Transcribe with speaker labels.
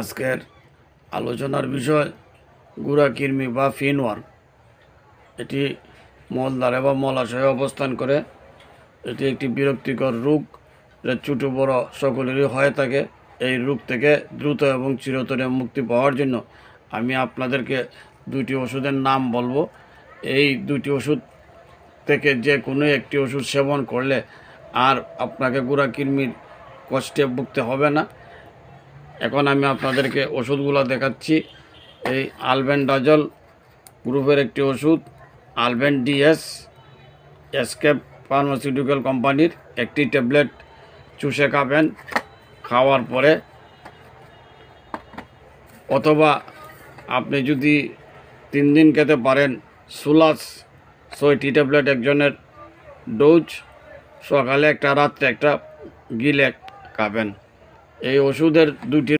Speaker 1: আজকের আলোচনার বিষয় গুড়াকৃমি বা ফিনওয়ার্ম। এটি মলদ্বারে বা মলাশয়ে অবস্থান করে। এটি একটি বিরক্তিকর রোগ, যা ছোটো বড় সকলেরই হয়ে থাকে। এই রোগ থেকে দ্রুত এবং চিরতরে মুক্তি পাওয়ার জন্য আমি আপনাদেরকে দুইটি ওষুধের নাম বলবো। এই দুইটি ওষুধ থেকে যে কোনো একটি ওষুধ সেবন করলে আর আপনাকে গুড়াকৃমির কষ্টে ভুগতে হবে না। এখন আমি আপনাদেরকে ওষুধগুলো দেখাচ্ছি। এই আলবেন্ডাজল গ্রুপের একটি ওষুধ, আলবেন ডিএস, এসকেপ ফার্মাসিউটিক্যাল কোম্পানির। একটি ট্যাবলেট চুষে খাবেন। খাওয়ার পরে অথবা আপনি যদি 3 দিন খেতে পারেন, সুলাস 6টি ট্যাবলেট একজনের ডোজ, সকালে একটা রাত্রে একটা গিলে খাবেন। এই ওষুধের দুটি